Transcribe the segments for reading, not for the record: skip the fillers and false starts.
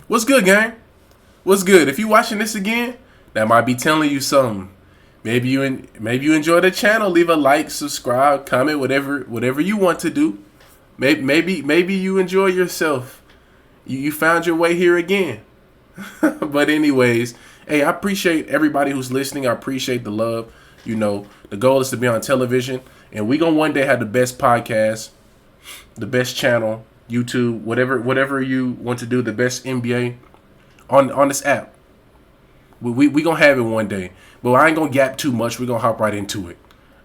What's good, gang? What's good? If you watching this again, that might be telling you something. Maybe you enjoy the channel. Leave a like, subscribe, comment, whatever you want to do. Maybe you enjoy yourself. You found your way here again. But anyways, hey, I appreciate everybody who's listening. I appreciate the love. You know, the goal is to be on television, and we gonna one day have the best podcast, the best channel, YouTube, whatever you want to do, the best NBA on this app. We gonna have it one day, but I ain't gonna gap too much. We gonna hop right into it.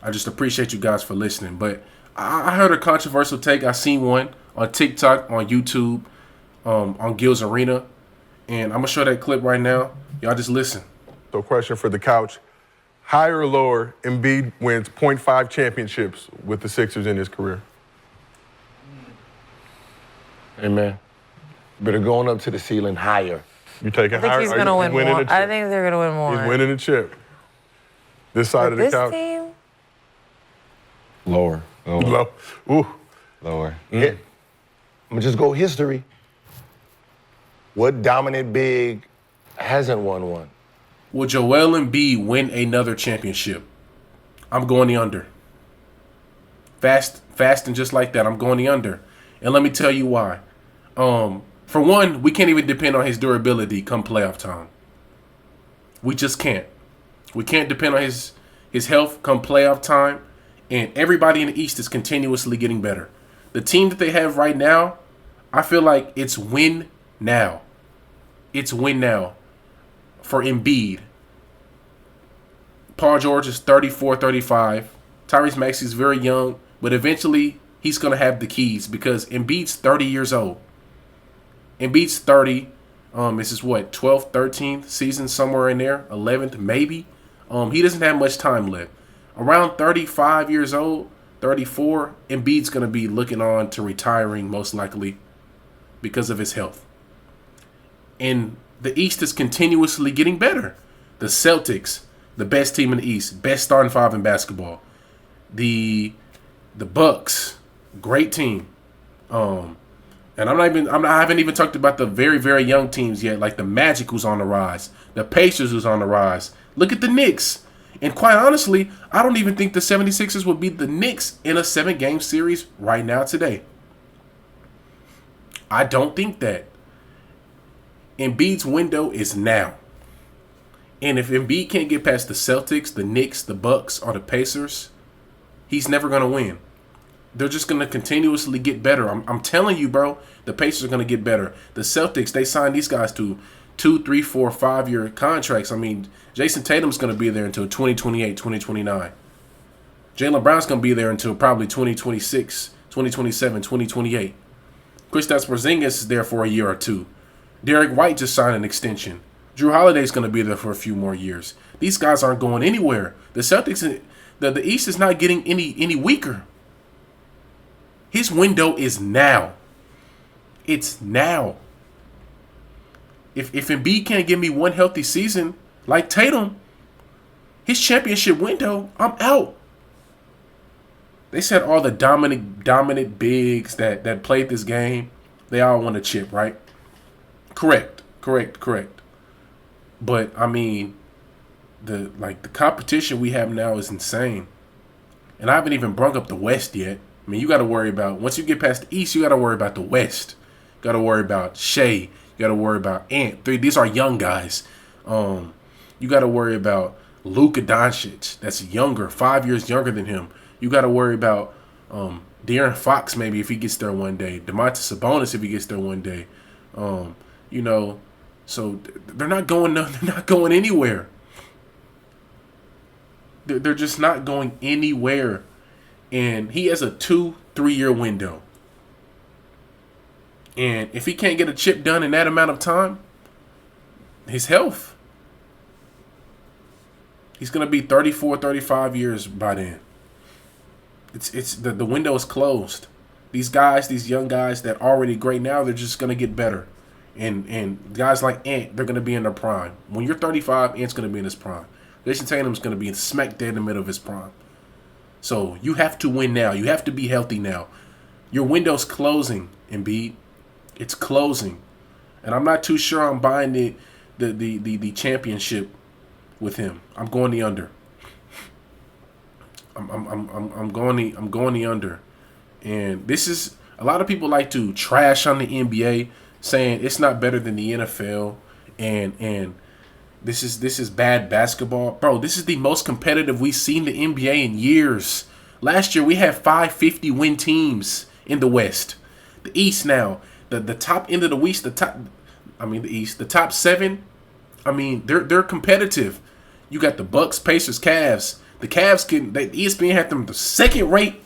I just appreciate you guys for listening. But I heard a controversial take. I seen one on TikTok, on YouTube, on Gil's Arena, and I'm gonna show that clip right now. Y'all just listen. So, question for the couch: higher or lower? Embiid wins .5 championships with the Sixers in his career. Hey, man. Better going up to the ceiling higher. You taking I think higher? he's going to win more. I think they're going to win more. He's winning the chip. This side of the this couch. team? Lower. Low. Ooh. Lower. Yeah. I'm going to just go history. What dominant big hasn't won one? Will Joel Embiid win another championship? I'm going the under. Fast and just like that, I'm going the under. And let me tell you why. For one, we can't even depend on his durability come playoff time. We just can't. We can't depend on his health come playoff time. And everybody in the East is continuously getting better. The team that they have right now, I feel like it's win now. It's win now for Embiid. Paul George is 34, 35. Tyrese Maxey's very young, but eventually he's going to have the keys because Embiid's 30 years old. Embiid's 30. This is what, 12th, 13th season, somewhere in there, 11th maybe. He doesn't have much time left. Around 35 years old, 34, Embiid's going to be looking on to retiring most likely because of his health. And the East is continuously getting better. The Celtics, the best team in the East, best starting five in basketball. The Bucks, great team. And I haven't even talked about the very, very young teams yet, like the Magic who's on the rise, the Pacers who's on the rise. Look at the Knicks. And quite honestly, I don't even think the 76ers will beat the Knicks in a 7-game series right now today. I don't think that. Embiid's window is now. And if Embiid can't get past the Celtics, the Knicks, the Bucks, or the Pacers, he's never going to win. They're just going to continuously get better. I'm telling you, bro, the Pacers are going to get better. The Celtics, they signed these guys to 2, 3, 4, 5-year contracts. I mean, Jason Tatum's going to be there until 2028, 2029. Jaylen Brown's going to be there until probably 2026, 2027, 2028. Kristaps Porzingis is there for a year or two. Derek White just signed an extension. Drew Holiday's going to be there for a few more years. These guys aren't going anywhere. The Celtics, the East is not getting any weaker. His window is now. It's now. If Embiid can't give me one healthy season like Tatum, his championship window, I'm out. They said all the dominant bigs that played this game, they all want a chip, right? Correct. But I mean, the competition we have now is insane. And I haven't even brought up the West yet. I mean, you got to worry about, once you get past the East, you got to worry about the West. You got to worry about Shea. You got to worry about Ant. These are young guys. You got to worry about Luka Doncic. That's younger, 5 years younger than him. You got to worry about De'Aaron Fox maybe if he gets there one day. Domantas Sabonis if he gets there one day. So they're not going. They're not going anywhere. They're just not going anywhere. And he has a 2-3 year window. And if he can't get a chip done in that amount of time, his health, he's going to be 34, 35 years by then. It's the window is closed. These guys, these young guys that are already great now, they're just going to get better. And guys like Ant, they're going to be in their prime. When you're 35, Ant's going to be in his prime. Jason Tatum's going to be smack dead in the middle of his prime. So you have to win now. You have to be healthy now. Your window's closing, Embiid. It's closing. And I'm not too sure I'm buying the championship with him. I'm going the under. I'm going the under. And this is a lot of people like to trash on the NBA, saying it's not better than the NFL, and this is bad basketball. Bro, this is the most competitive we've seen the NBA in years. Last year we had 550 win teams in the West. The East now, the top end of the East, the top 7, they're competitive. You got the Bucks, Pacers, Cavs. The Cavs ESPN had them the second rate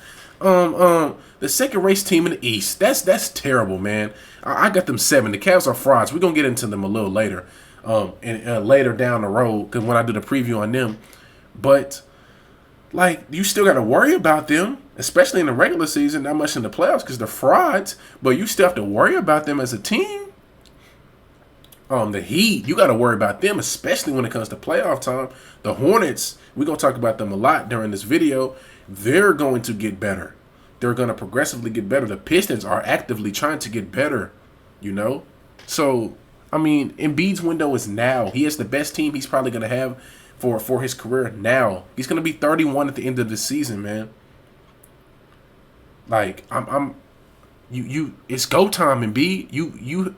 team in the East. That's terrible, man. I got them 7. The Cavs are frauds. We're gonna get into them a little later, and later down the road, because when I do the preview on them. But like, you still got to worry about them, especially in the regular season, not much in the playoffs because they're frauds. But you still have to worry about them as a team. The Heat, you got to worry about them, especially when it comes to playoff time. The Hornets, we're going to talk about them a lot during this video. They're going to get better. They're going to progressively get better. The Pistons are actively trying to get better, So, Embiid's window is now. He has the best team he's probably going to have for his career now. He's going to be 31 at the end of the season, man. Like, it's go time, Embiid.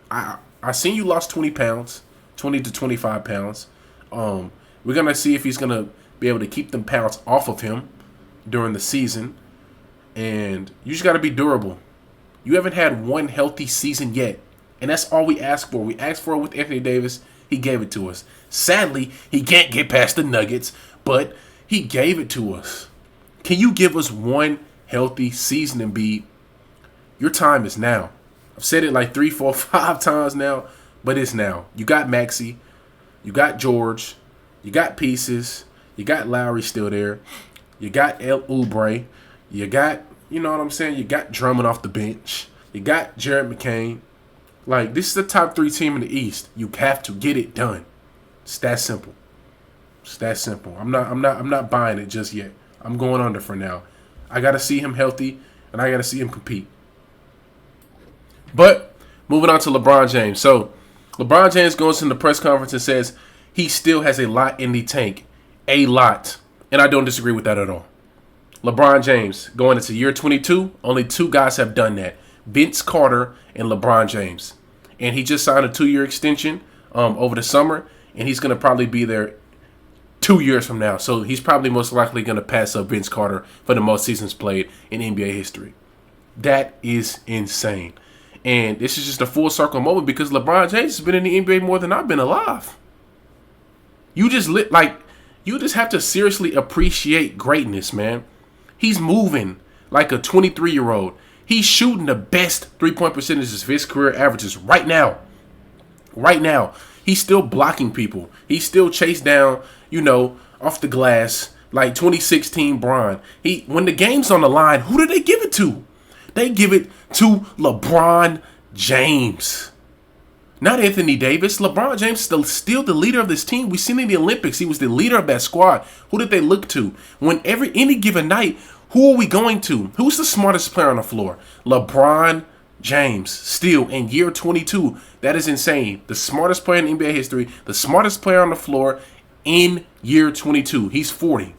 I seen you lost 20 pounds, 20 to 25 pounds. We're going to see if he's going to be able to keep them pounds off of him during the season. And you just got to be durable. You haven't had one healthy season yet. And that's all we asked for. We asked for it with Anthony Davis. He gave it to us. Sadly, he can't get past the Nuggets, but he gave it to us. Can you give us one healthy season, Embiid? Your time is now. I've said it like 3, 4, 5 times now, but it's now. You got Maxey. You got George. You got pieces. You got Lowry still there. You got El Oubre. You got, you got Drummond off the bench. You got Jared McCain. Like, this is the top 3 team in the East. You have to get it done. It's that simple. It's that simple. I'm not buying it just yet. I'm going under for now. I gotta see him healthy, and I gotta see him compete. But moving on to LeBron James. So LeBron James goes in the press conference and says he still has a lot in the tank. A lot. And I don't disagree with that at all. LeBron James going into year 22, only 2 guys have done that. Vince Carter and LeBron James. And he just signed a 2-year extension over the summer, and he's going to probably be there 2 years from now. So he's probably most likely going to pass up Vince Carter for the most seasons played in NBA history. That is insane. And this is just a full circle moment because LeBron James has been in the NBA more than I've been alive. You just have to seriously appreciate greatness, man. He's moving like a 23-year-old. He's shooting the best 3-point percentages of his career averages right now. Right now. He's still blocking people. He's still chased down, off the glass like 2016 Bron. When the game's on the line, who do they give it to? They give it to LeBron James. Not Anthony Davis. LeBron James is still the leader of this team. We've seen in the Olympics. He was the leader of that squad. Who did they look to? When any given night, who are we going to? Who's the smartest player on the floor? LeBron James. Still in year 22. That is insane. The smartest player in NBA history. The smartest player on the floor in year 22. He's 40.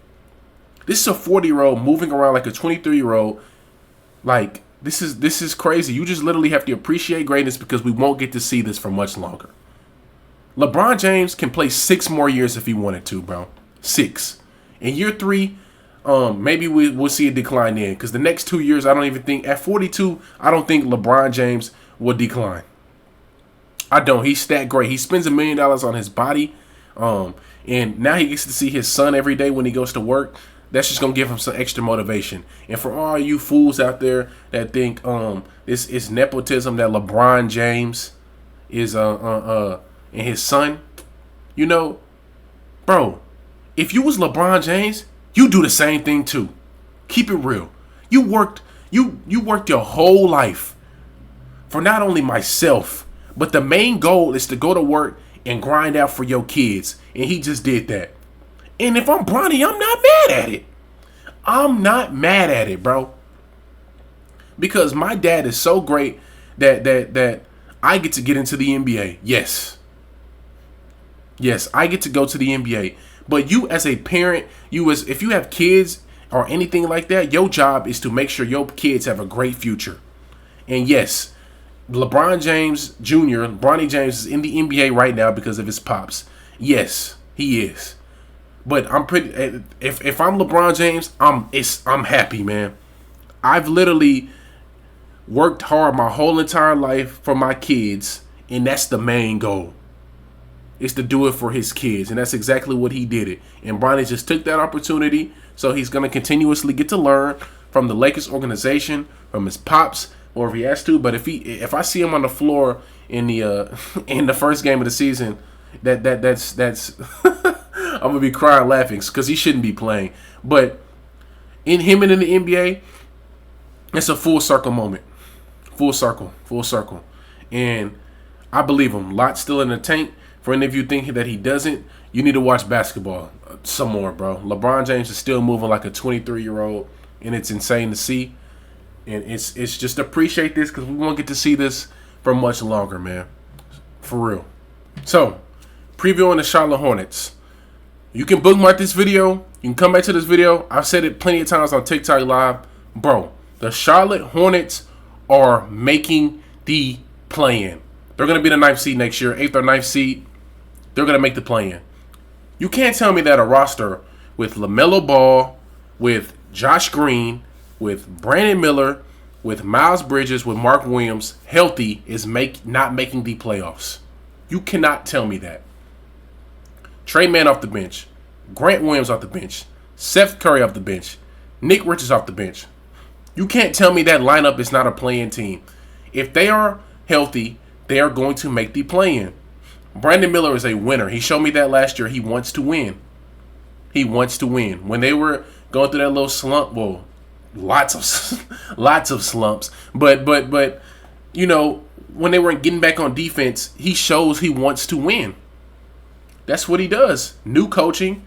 This is a 40-year-old moving around like a 23-year-old. Like, this is crazy. You just literally have to appreciate greatness because we won't get to see this for much longer. LeBron James can play 6 more years if he wanted to, bro. 6. In year 3, maybe we'll see a decline then. Because the next 2 years, I don't even think, at 42, I don't think LeBron James will decline. I don't. He's that great. He spends $1 million on his body. And now he gets to see his son every day when he goes to work. That's just going to give him some extra motivation. And for all you fools out there that think this is nepotism, that LeBron James is and his son, bro, if you was LeBron James, you do the same thing too. Keep it real. You worked your whole life for not only myself, but the main goal is to go to work and grind out for your kids. And he just did that. And if I'm Bronny, I'm not mad at it. I'm not mad at it, bro. Because my dad is so great that I get to get into the NBA. Yes. Yes, I get to go to the NBA. But you as a parent, if you have kids or anything like that, your job is to make sure your kids have a great future. And yes, LeBron James Jr., Bronny James is in the NBA right now because of his pops. Yes, he is. But I'm pretty. If I'm LeBron James, I'm happy, man. I've literally worked hard my whole entire life for my kids, and that's the main goal. Is to do it for his kids, and that's exactly what he did it. And Bronny just took that opportunity, so he's going to continuously get to learn from the Lakers organization, from his pops, or if he has to. But if I see him on the floor in the in the first game of the season, that's I'm gonna be crying laughing because he shouldn't be playing. But in him and in the NBA, it's a full circle moment, full circle, and I believe him. Lots still in the tank. For any of you thinking that he doesn't, you need to watch basketball some more, bro. LeBron James is still moving like a 23-year-old, and it's insane to see. And it's just appreciate this because we won't get to see this for much longer, man. For real. So, previewing the Charlotte Hornets. You can bookmark this video. You can come back to this video. I've said it plenty of times on TikTok Live. Bro, the Charlotte Hornets are making the play-in. They're going to be the 9th seed next year, 8th or 9th seed. They're going to make the play-in. You can't tell me that a roster with LaMelo Ball, with Josh Green, with Brandon Miller, with Miles Bridges, with Mark Williams, healthy is not making the playoffs. You cannot tell me that. Trey Mann off the bench. Grant Williams off the bench. Seth Curry off the bench. Nick Richards off the bench. You can't tell me that lineup is not a play-in team. If they are healthy, they are going to make the play-in. Brandon Miller is a winner. He showed me that last year. He wants to win. He wants to win. When they were going through that little slump, well, lots of slumps. But you know, when they weren't getting back on defense, he shows he wants to win. That's what he does. New coaching,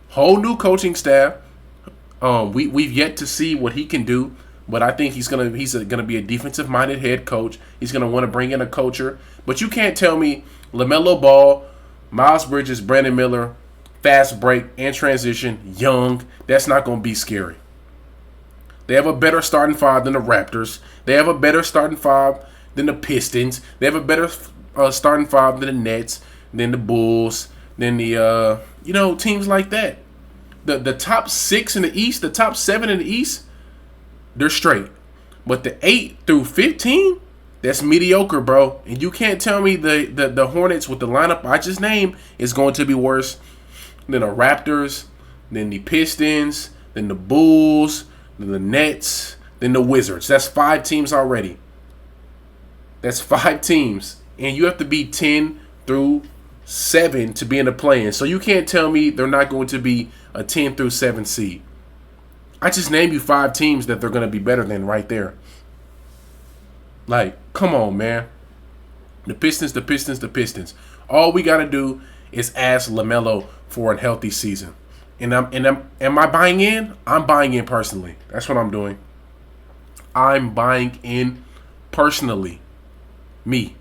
whole new coaching staff. We've yet to see what he can do, but I think he's gonna be a defensive minded head coach. He's gonna want to bring in a coacher. But you can't tell me LaMelo Ball, Miles Bridges, Brandon Miller, fast break and transition, young. That's not gonna be scary. They have a better starting five than the Raptors. They have a better starting five than the Pistons. They have a better starting five than the Nets, than the Bulls, than the teams like that. The top 6 in the East, the top 7 in the East, they're straight. But the 8 through 15, that's mediocre, bro. And you can't tell me the Hornets with the lineup I just named is going to be worse than the Raptors, than the Pistons, than the Bulls, than the Nets, than the Wizards. That's 5 teams already. That's 5 teams. And you have to be 10 through 7 to be in the play-in. So you can't tell me they're not going to be a 10 through 7 seed. I just named you 5 teams that they're going to be better than right there. Like, come on, man. The Pistons. All we got to do is ask LaMelo for a healthy season. Am I buying in? I'm buying in personally. That's what I'm doing. I'm buying in personally. Me.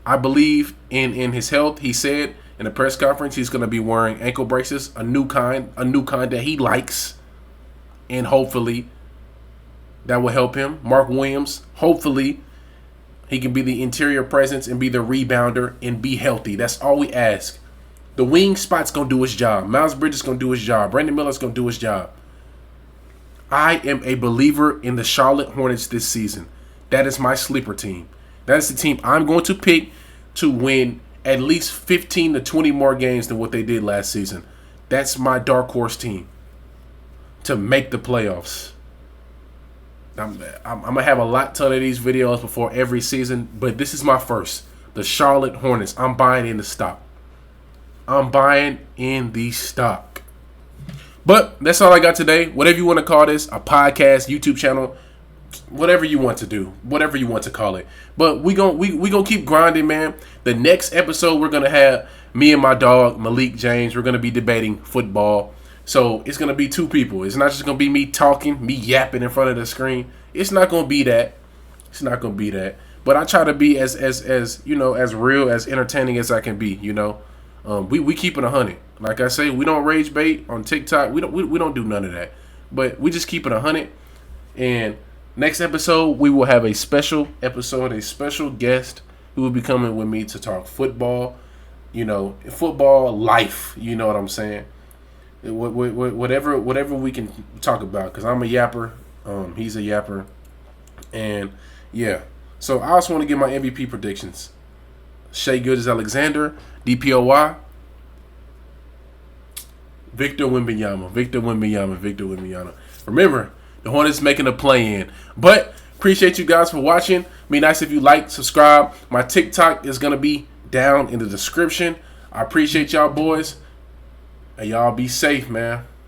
I believe in his health. He said in a press conference he's going to be wearing ankle braces, a new kind that he likes. And hopefully that will help him. Mark Williams, hopefully he can be the interior presence and be the rebounder and be healthy. That's all we ask. The wing spot's going to do his job. Miles Bridges going to do his job. Brandon Miller's going to do his job. I am a believer in the Charlotte Hornets this season. That is my sleeper team. That is the team I'm going to pick to win at least 15 to 20 more games than what they did last season. That's my dark horse team to make the playoffs. I'm going to have a lot ton of these videos before every season, but this is my first. The Charlotte Hornets. I'm buying in the stock. But that's all I got today. Whatever you want to call this, a podcast, YouTube channel, whatever you want to do, whatever you want to call it. But we gonna keep grinding, man. The next episode we're gonna have me and my dog Malik James. We're gonna be debating football. So it's gonna be 2 people. It's not just gonna be me talking, me yapping in front of the screen. It's not gonna be that. But I try to be as you know, as real, as entertaining as I can be. You know, we keep it 100. Like I say, we don't rage bait on TikTok. We don't do none of that. But we just keep it 100. And next episode, we will have a special episode, a special guest who will be coming with me to talk football. You know, football life. You know what I'm saying? Whatever we can talk about. Because I'm a yapper. He's a yapper. And yeah. So I also want to give my MVP predictions. Shai Gilgeous-Alexander, DPOY, Victor Wembanyama. Remember, the Hornets making a play-in. But appreciate you guys for watching. Be nice if you like, subscribe. My TikTok is going to be down in the description. I appreciate y'all boys. And y'all be safe, man.